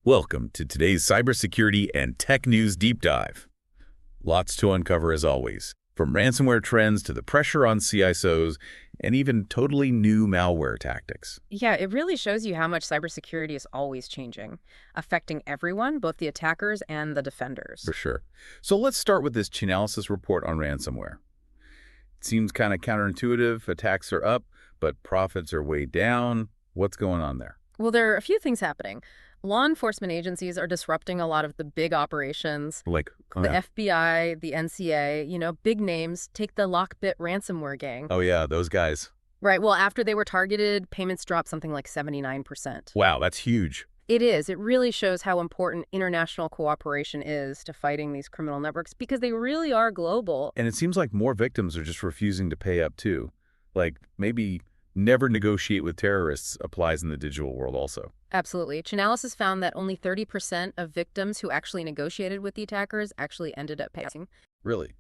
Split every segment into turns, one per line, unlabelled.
Welcome to today's cybersecurity and tech news deep dive. Lots to uncover as always, from ransomware trends to the pressure on CISOs and even totally new malware tactics.
Yeah, it really shows you how much cybersecurity is always changing, affecting everyone, both the attackers and the defenders.
For sure. So let's start with this Chainalysis report on ransomware. It seems kind of counterintuitive. Attacks are up, but profits are way down. What's going on there?
Well, there are a few things happening. Law enforcement agencies are disrupting a lot of the big operations.
Like,
The FBI, the NCA, big names. Take the Lockbit ransomware gang.
oh yeah, those guys.
Right, well, after they were targeted, payments dropped something like 79%.
Wow, that's huge.
It is. It really shows how important international cooperation is to fighting these criminal networks because they really are global.
And it seems like more victims are just refusing to pay up too. Like, maybe never negotiate with terrorists applies in the digital world also.
Absolutely. Chainalysis found that only 30% of victims who actually negotiated with the attackers actually ended up paying.
Really?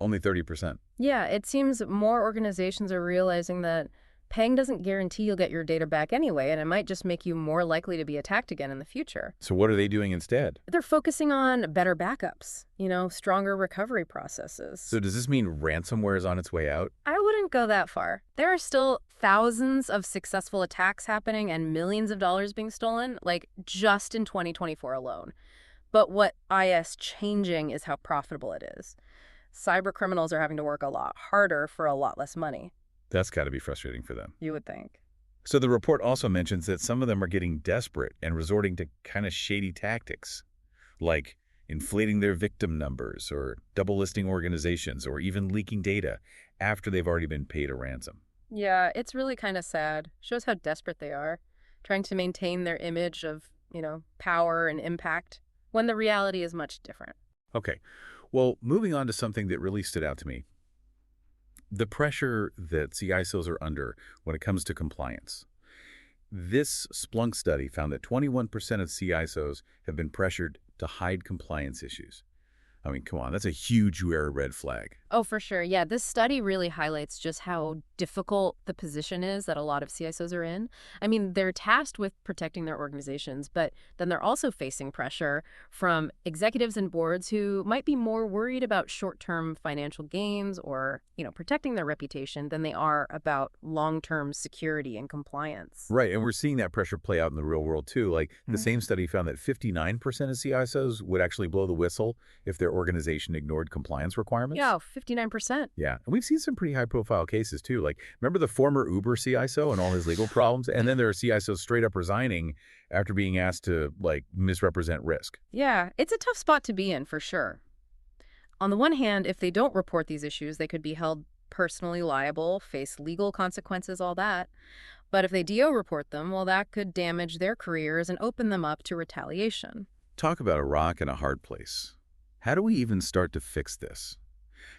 Only 30%.
Yeah, it seems more organizations are realizing that paying doesn't guarantee you'll get your data back anyway, and it might just make you more likely to be attacked again in the future.
So what are they doing instead?
They're focusing on better backups, stronger recovery processes.
So does this mean ransomware is on its way out?
I wouldn't go that far. There are still thousands of successful attacks happening and millions of dollars being stolen, like just in 2024 alone. But what is changing is how profitable it is. Cyber criminals are having to work a lot harder for a lot less money.
That's got to be frustrating for them.
You would think.
So the report also mentions that some of them are getting desperate and resorting to kind of shady tactics, like inflating their victim numbers or double listing organizations or even leaking data after they've already been paid a ransom.
Yeah, it's really kind of sad. Shows how desperate they are, trying to maintain their image of, power and impact, when the reality is much different.
Okay, well, moving on to something that really stood out to me. The pressure that CISOs are under when it comes to compliance. This Splunk study found that 21% of CISOs have been pressured to hide compliance issues. I mean, come on, that's a huge red flag.
Oh, for sure. Yeah, this study really highlights just how difficult the position is that a lot of CISOs are in. I mean, they're tasked with protecting their organizations, but then they're also facing pressure from executives and boards who might be more worried about short-term financial gains or, protecting their reputation than they are about long-term security and compliance.
Right, and we're seeing that pressure play out in the real world too. Like, the same study found that 59% of CISOs would actually blow the whistle if their organization ignored compliance requirements.
Yeah, 59%.
Yeah, and we've seen some pretty high-profile cases too. Like, remember the former Uber CISO and all his legal problems? And then there are CISOs straight up resigning after being asked to, misrepresent risk.
Yeah, it's a tough spot to be in for sure. On the one hand, if they don't report these issues, they could be held personally liable, face legal consequences, all that. But if they DO report them, well, that could damage their careers and open them up to retaliation.
Talk about a rock and a hard place. How do we even start to fix this?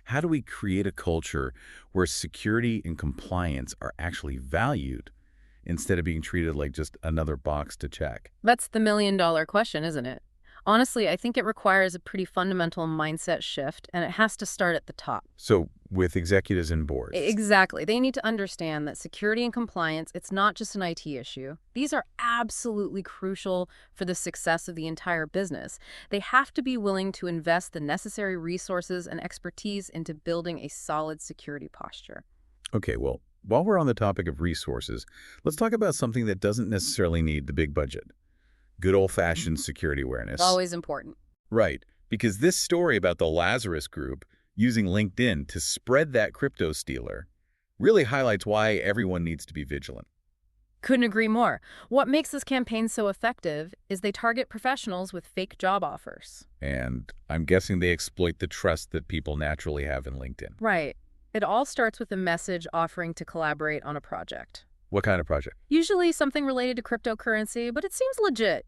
How do we create a culture where security and compliance are actually valued instead of being treated like just another box to check?
That's the million-dollar question, isn't it? Honestly, I think it requires a pretty fundamental mindset shift, and it has to start at the top.
So with executives and boards.
Exactly. They need to understand that security and compliance, it's not just an IT issue. These are absolutely crucial for the success of the entire business. They have to be willing to invest the necessary resources and expertise into building a solid security posture.
Okay, well, while we're on the topic of resources, let's talk about something that doesn't necessarily need the big budget. Good old-fashioned security awareness.
Always important.
Right, because this story about the Lazarus Group using LinkedIn to spread that crypto stealer really highlights why everyone needs to be vigilant.
Couldn't agree more. What makes this campaign so effective is they target professionals with fake job offers.
And I'm guessing they exploit the trust that people naturally have in LinkedIn.
Right. It all starts with a message offering to collaborate on a project.
What kind of project?
Usually something related to cryptocurrency, but it seems legit,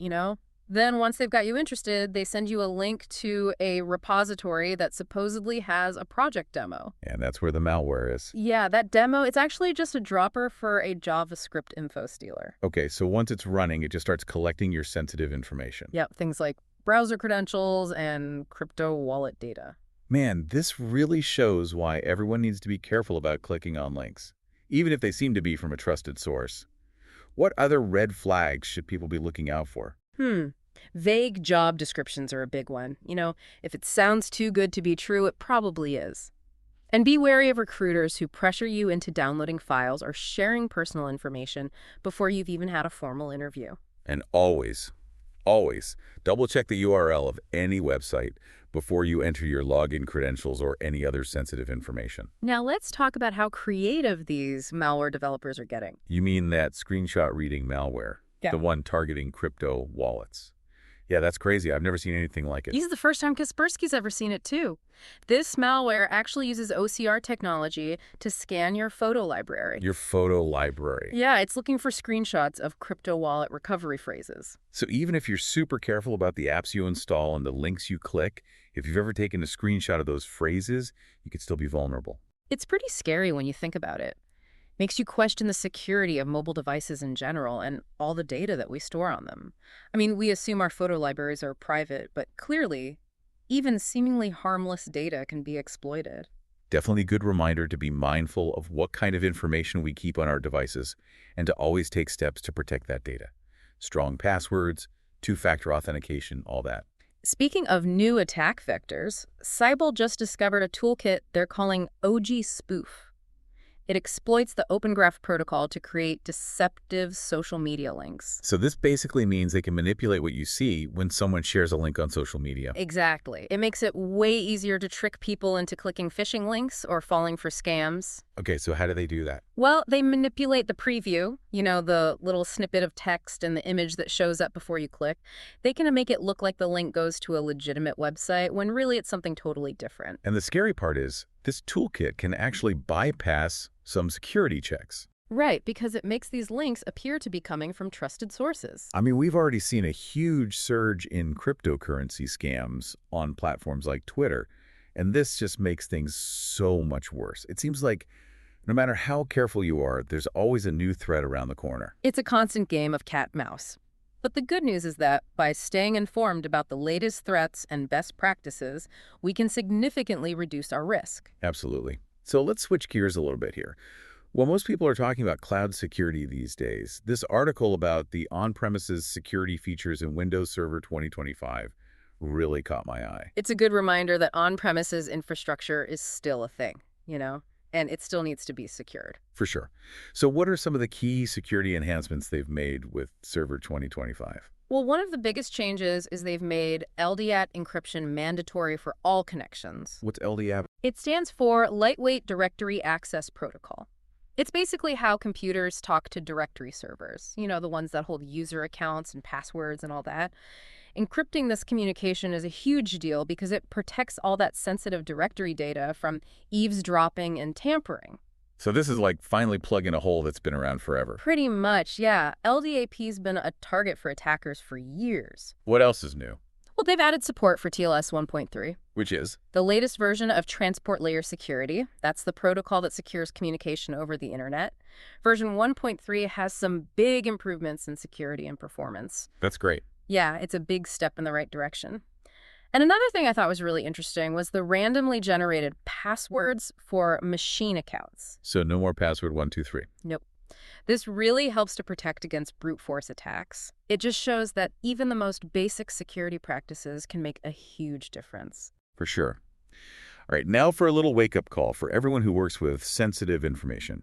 Then once they've got you interested, they send you a link to a repository that supposedly has a project demo.
And that's where the malware is.
Yeah, that demo, it's actually just a dropper for a JavaScript info stealer.
Okay, so once it's running, it just starts collecting your sensitive information.
Yep, things like browser credentials and crypto wallet data.
Man, this really shows why everyone needs to be careful about clicking on links, even if they seem to be from a trusted source. What other red flags should people be looking out for?
Vague job descriptions are a big one. If it sounds too good to be true, it probably is. And be wary of recruiters who pressure you into downloading files or sharing personal information before you've even had a formal interview.
And always double-check the URL of any website before you enter your login credentials or any other sensitive information.
Now let's talk about how creative these malware developers are getting.
You mean that screenshot reading malware?
Yeah.
The one targeting crypto wallets. Yeah, that's crazy. I've never seen anything like it.
This is the first time Kaspersky's ever seen it, too. This malware actually uses OCR technology to scan your photo library.
Your photo library.
Yeah, it's looking for screenshots of crypto wallet recovery phrases.
So even if you're super careful about the apps you install and the links you click, if you've ever taken a screenshot of those phrases, you could still be vulnerable.
It's pretty scary when you think about it. Makes you question the security of mobile devices in general and all the data that we store on them. I mean, we assume our photo libraries are private, but clearly, even seemingly harmless data can be exploited.
Definitely a good reminder to be mindful of what kind of information we keep on our devices and to always take steps to protect that data. Strong passwords, two-factor authentication, all that.
Speaking of new attack vectors, Cyber just discovered a toolkit they're calling OG Spoof. It exploits the Open Graph protocol to create deceptive social media links.
So this basically means they can manipulate what you see when someone shares a link on social media.
Exactly. It makes it way easier to trick people into clicking phishing links or falling for scams.
Okay, so how do they do that?
Well, they manipulate the preview, the little snippet of text and the image that shows up before you click. They can make it look like the link goes to a legitimate website when really it's something totally different.
And the scary part is, this toolkit can actually bypass some security checks.
Right, because it makes these links appear to be coming from trusted sources.
I mean, we've already seen a huge surge in cryptocurrency scams on platforms like Twitter, and this just makes things so much worse. It seems like no matter how careful you are, there's always a new threat around the corner.
It's a constant game of cat-mouse. But the good news is that by staying informed about the latest threats and best practices, we can significantly reduce our risk.
Absolutely. So let's switch gears a little bit here. Well, most people are talking about cloud security these days. This article about the on-premises security features in Windows Server 2025 really caught my eye.
It's a good reminder that on-premises infrastructure is still a thing, and it still needs to be secured.
For sure. So what are some of the key security enhancements they've made with Server 2025?
Well, one of the biggest changes is they've made LDAP encryption mandatory for all connections.
What's LDAP?
It stands for Lightweight Directory Access Protocol. It's basically how computers talk to directory servers, the ones that hold user accounts and passwords and all that. Encrypting this communication is a huge deal because it protects all that sensitive directory data from eavesdropping and tampering.
So this is like finally plugging a hole that's been around forever.
Pretty much, yeah. LDAP's been a target for attackers for years.
What else is new?
Well, they've added support for TLS 1.3.
Which is?
The latest version of Transport Layer Security. That's the protocol that secures communication over the internet. Version 1.3 has some big improvements in security and performance.
That's great.
Yeah, it's a big step in the right direction. And another thing I thought was really interesting was the randomly generated passwords for machine accounts.
So no more password 123.
Nope. This really helps to protect against brute force attacks. It just shows that even the most basic security practices can make a huge difference.
For sure. All right, now for a little wake-up call for everyone who works with sensitive information.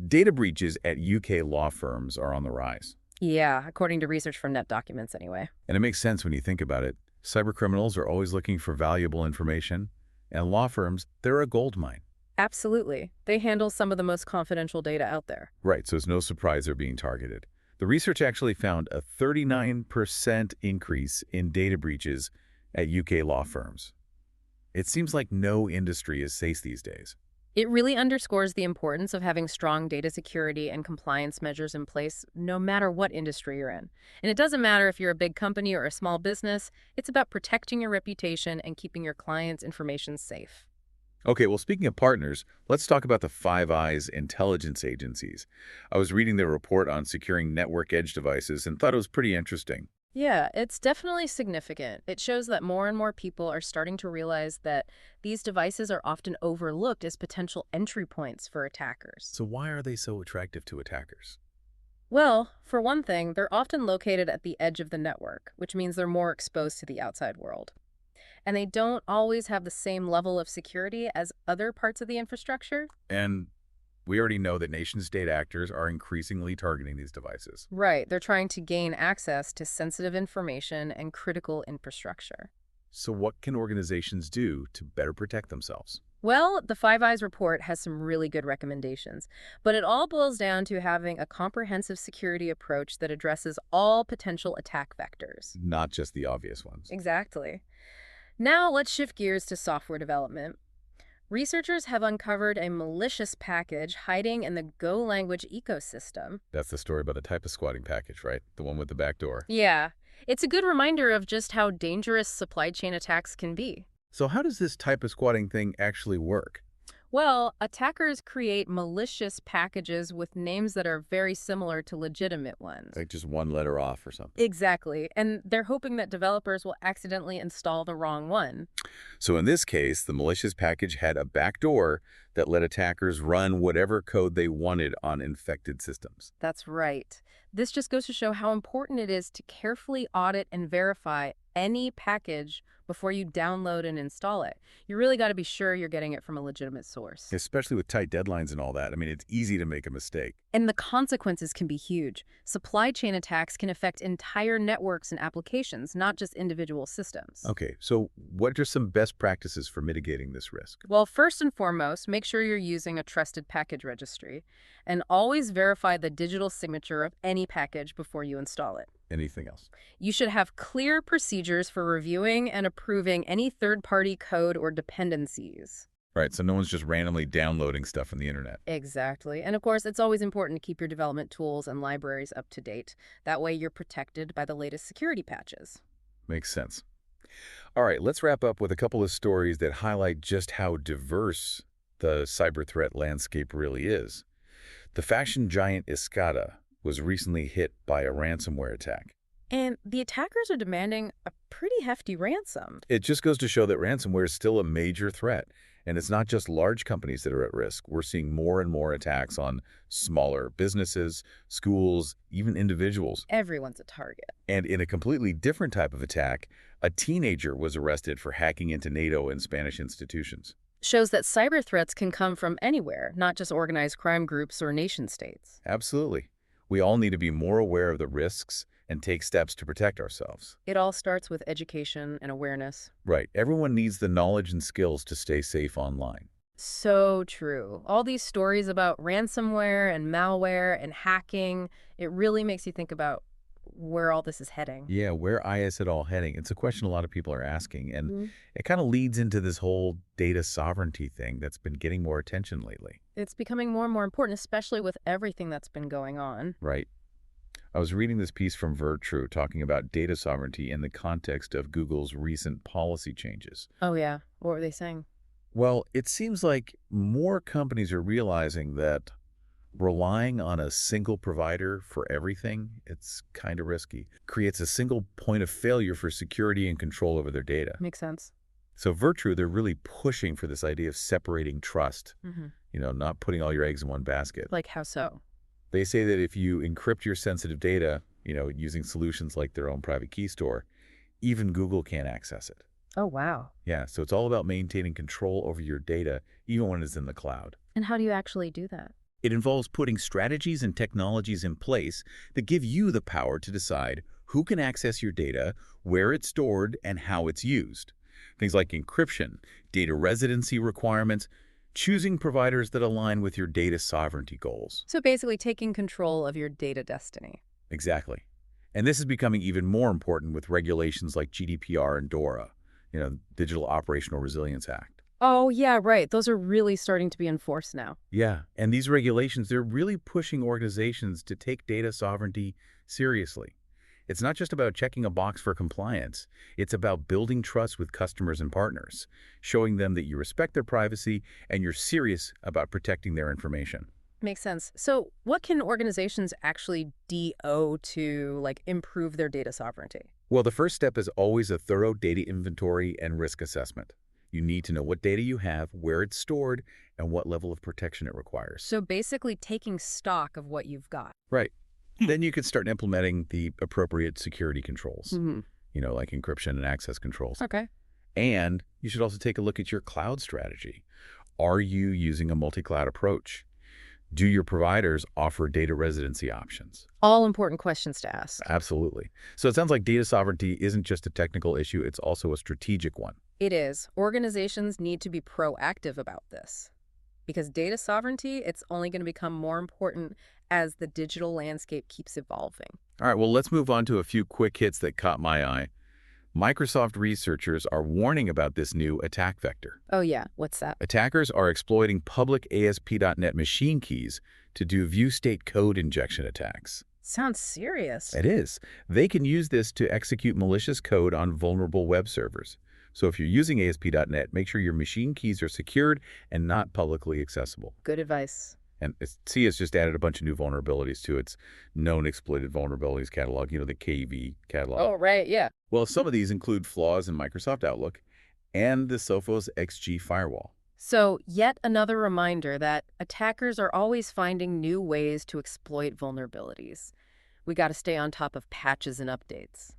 Data breaches at UK law firms are on the rise.
Yeah, according to research from NetDocuments anyway.
And it makes sense when you think about it. Cybercriminals are always looking for valuable information, and law firms, they're a gold mine.
Absolutely. They handle some of the most confidential data out there.
Right, so it's no surprise they're being targeted. The research actually found a 39% increase in data breaches at UK law firms. It seems like no industry is safe these days.
It really underscores the importance of having strong data security and compliance measures in place, no matter what industry you're in. And it doesn't matter if you're a big company or a small business, it's about protecting your reputation and keeping your clients' information safe.
Okay, well, speaking of partners, let's talk about the Five Eyes intelligence agencies. I was reading their report on securing network edge devices and thought it was pretty interesting.
Yeah, it's definitely significant. It shows that more and more people are starting to realize that these devices are often overlooked as potential entry points for attackers.
So why are they so attractive to attackers?
Well, for one thing, they're often located at the edge of the network, which means they're more exposed to the outside world. And they don't always have the same level of security as other parts of the infrastructure.
And we already know that nation-state actors are increasingly targeting these devices.
Right, they're trying to gain access to sensitive information and critical infrastructure.
So what can organizations do to better protect themselves?
Well, the Five Eyes report has some really good recommendations, but it all boils down to having a comprehensive security approach that addresses all potential attack vectors.
Not just the obvious ones.
Exactly. Now let's shift gears to software development. Researchers have uncovered a malicious package hiding in the Go language ecosystem.
That's the story about the type of squatting package, right? The one with the back door.
Yeah, it's a good reminder of just how dangerous supply chain attacks can be.
So how does this type of squatting thing actually work?
Well, attackers create malicious packages with names that are very similar to legitimate ones.
Like just one letter off or something.
Exactly, and they're hoping that developers will accidentally install the wrong one.
So in this case, the malicious package had a backdoor that let attackers run whatever code they wanted on infected systems.
That's right. This just goes to show how important it is to carefully audit and verify any package before you download and install it. You really got to be sure you're getting it from a legitimate source.
Especially with tight deadlines and all that. I mean, it's easy to make a mistake.
And the consequences can be huge. Supply chain attacks can affect entire networks and applications, not just individual systems.
Okay, so what are some best practices for mitigating this risk?
Well, first and foremost, make sure you're using a trusted package registry, and always verify the digital signature of any package before you install it.
Anything else?
You should have clear procedures for reviewing and approving any third-party code or dependencies.
Right, so no one's just randomly downloading stuff from the internet.
Exactly. And of course, it's always important to keep your development tools and libraries up to date. That way you're protected by the latest security patches.
Makes sense. All right, let's wrap up with a couple of stories that highlight just how diverse the cyber threat landscape really is. The fashion giant Escada was recently hit by a ransomware attack.
And the attackers are demanding a pretty hefty ransom.
It just goes to show that ransomware is still a major threat. And it's not just large companies that are at risk. We're seeing more and more attacks on smaller businesses, schools, even individuals.
Everyone's a target.
And in a completely different type of attack, a teenager was arrested for hacking into NATO and Spanish institutions.
Shows that cyber threats can come from anywhere, not just organized crime groups or nation states.
Absolutely. We all need to be more aware of the risks and take steps to protect ourselves.
It all starts with education and awareness.
Right. Everyone needs the knowledge and skills to stay safe online.
So true. All these stories about ransomware and malware and hacking, it really makes you think about where all this is heading.
Yeah, where is it all heading? It's a question a lot of people are asking, and
Mhm.
it kind of leads into this whole data sovereignty thing that's been getting more attention lately.
It's becoming more and more important, especially with everything that's been going on.
Right. I was reading this piece from Virtue talking about data sovereignty in the context of Google's recent policy changes.
Oh, yeah. What were they saying?
Well, it seems like more companies are realizing that relying on a single provider for everything, it's kind of risky. Creates a single point of failure for security and control over their data.
Makes sense.
So Virtue, they're really pushing for this idea of separating trust, not putting all your eggs in one basket.
Like how so?
They say that if you encrypt your sensitive data, using solutions like their own private key store, even Google can't access it.
Oh, wow.
Yeah, so it's all about maintaining control over your data, even when it's in the cloud.
And how do you actually do that?
It involves putting strategies and technologies in place that give you the power to decide who can access your data, where it's stored, and how it's used. Things like encryption, data residency requirements, choosing providers that align with your data sovereignty goals.
So basically taking control of your data destiny.
Exactly. And this is becoming even more important with regulations like GDPR and DORA, Digital Operational Resilience Act.
Oh, yeah, right. Those are really starting to be enforced now.
Yeah, and these regulations, they're really pushing organizations to take data sovereignty seriously. It's not just about checking a box for compliance. It's about building trust with customers and partners, showing them that you respect their privacy and you're serious about protecting their information.
Makes sense. So what can organizations actually do to improve their data sovereignty?
Well, the first step is always a thorough data inventory and risk assessment. You need to know what data you have, where it's stored, and what level of protection it requires.
So basically taking stock of what you've got.
Right. Then you could start implementing the appropriate security controls,
Hmm.
like encryption and access controls.
Okay.
And you should also take a look at your cloud strategy. Are you using a multi-cloud approach? Do your providers offer data residency options?
All important questions to ask.
Absolutely. So it sounds like data sovereignty isn't just a technical issue, it's also a strategic one.
It is. Organizations need to be proactive about this. Because data sovereignty, it's only going to become more important as the digital landscape keeps evolving.
All right, well, let's move on to a few quick hits that caught my eye. Microsoft researchers are warning about this new attack vector.
Oh yeah, what's that?
Attackers are exploiting public ASP.NET machine keys to do view state code injection attacks.
Sounds serious.
It is. They can use this to execute malicious code on vulnerable web servers. So if you're using ASP.NET, make sure your machine keys are secured and not publicly accessible.
Good advice.
And C has just added a bunch of new vulnerabilities to its known exploited vulnerabilities catalog, the KV catalog.
Oh, right, yeah.
Well, some of these include flaws in Microsoft Outlook and the Sophos XG firewall.
So, yet another reminder that attackers are always finding new ways to exploit vulnerabilities. We got to stay on top of patches and updates.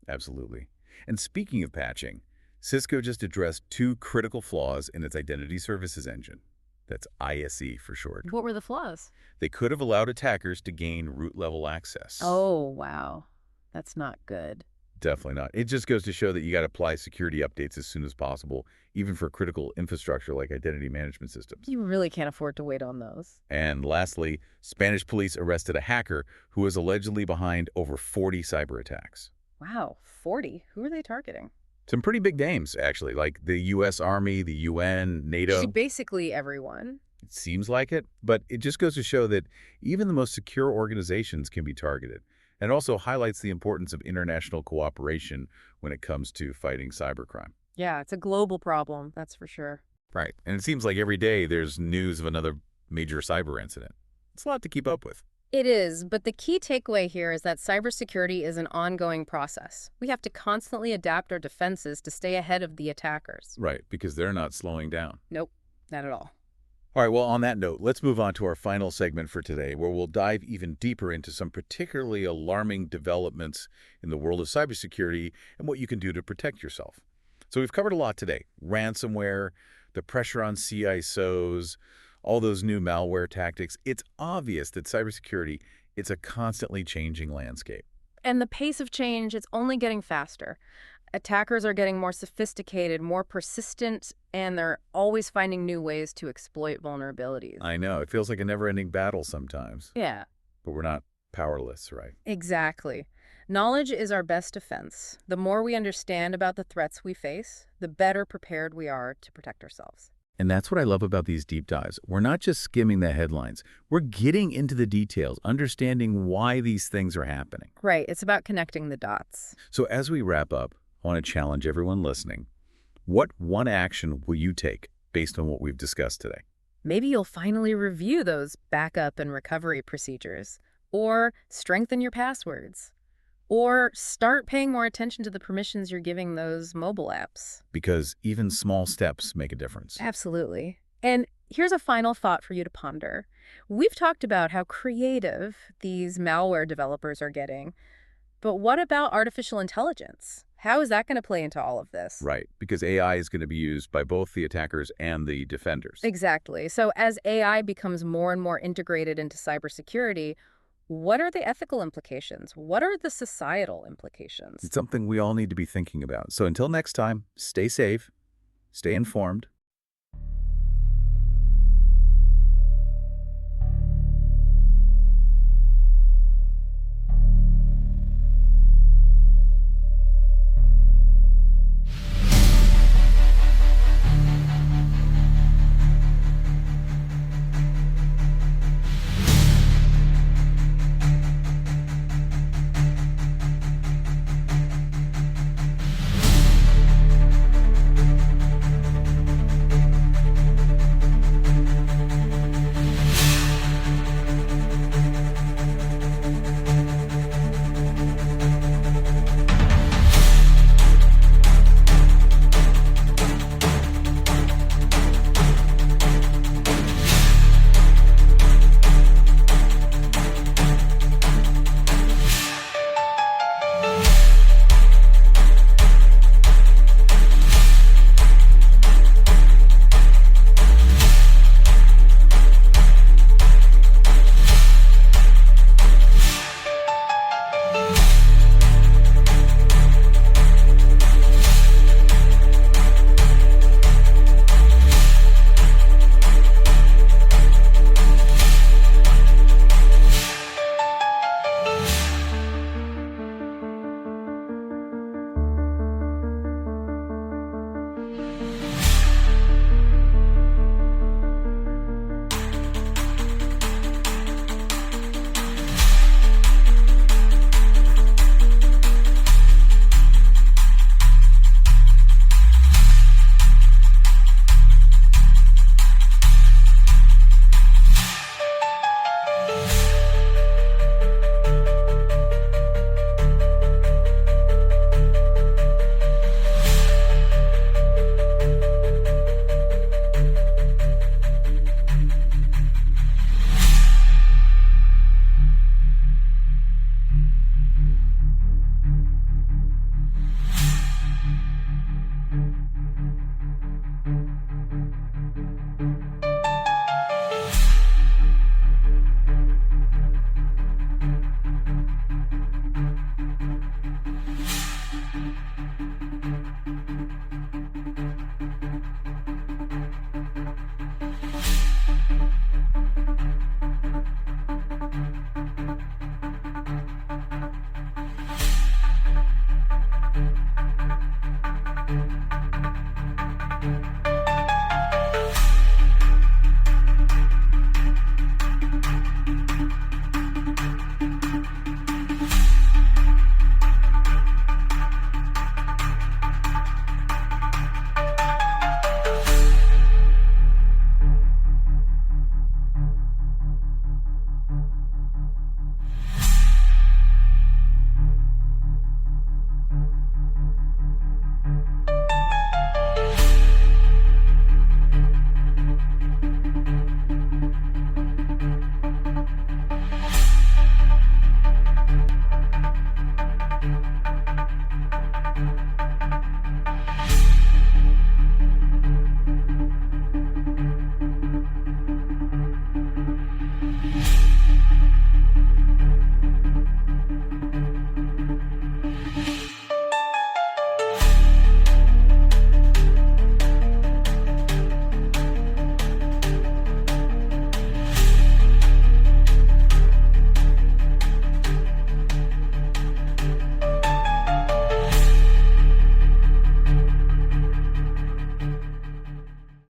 Absolutely. And speaking of patching, Cisco just addressed two critical flaws in its identity services engine. That's ISE for short.
What were the flaws?
They could have allowed attackers to gain root-level access.
Oh, wow. That's not good.
Definitely not. It just goes to show that you got to apply security updates as soon as possible, even for critical infrastructure like identity management systems.
You really can't afford to wait on those.
And lastly, Spanish police arrested a hacker who was allegedly behind over 40 cyber attacks.
Wow, 40? Who are they targeting?
Some pretty big names, actually, like the U.S. Army, the UN, NATO.
Basically everyone.
It seems like it, but it just goes to show that even the most secure organizations can be targeted. And it also highlights the importance of international cooperation when it comes to fighting cybercrime.
Yeah, it's a global problem, that's for sure.
Right. And it seems like every day there's news of another major cyber incident. It's a lot to keep up with.
It is, but the key takeaway here is that cybersecurity is an ongoing process. We have to constantly adapt our defenses to stay ahead of the attackers.
Right, because they're not slowing down.
Nope, not at all.
All right, well, on that note, let's move on to our final segment for today, where we'll dive even deeper into some particularly alarming developments in the world of cybersecurity and what you can do to protect yourself. So we've covered a lot today. Ransomware, the pressure on CISOs, all those new malware tactics. It's obvious that cybersecurity, it's a constantly changing landscape.
And the pace of change, it's only getting faster. Attackers are getting more sophisticated, more persistent, and they're always finding new ways to exploit vulnerabilities.
I know. It feels like a never-ending battle sometimes.
Yeah.
But we're not powerless, right?
Exactly. Knowledge is our best defense. The more we understand about the threats we face, the better prepared we are to protect ourselves.
And that's what I love about these deep dives. We're not just skimming the headlines. We're getting into the details, understanding why these things are happening.
Right. It's about connecting the dots.
So as we wrap up, I want to challenge everyone listening. What one action will you take based on what we've discussed today?
Maybe you'll finally review those backup and recovery procedures, or strengthen your passwords, or start paying more attention to the permissions you're giving those mobile apps.
Because even small steps make a difference.
Absolutely. And here's a final thought for you to ponder. We've talked about how creative these malware developers are getting, but what about artificial intelligence? How is that going to play into all of this?
Right, because AI is going to be used by both the attackers and the defenders.
Exactly. So as AI becomes more and more integrated into cybersecurity, what are the ethical implications? What are the societal implications?
It's something we all need to be thinking about. So until next time, stay safe, stay informed,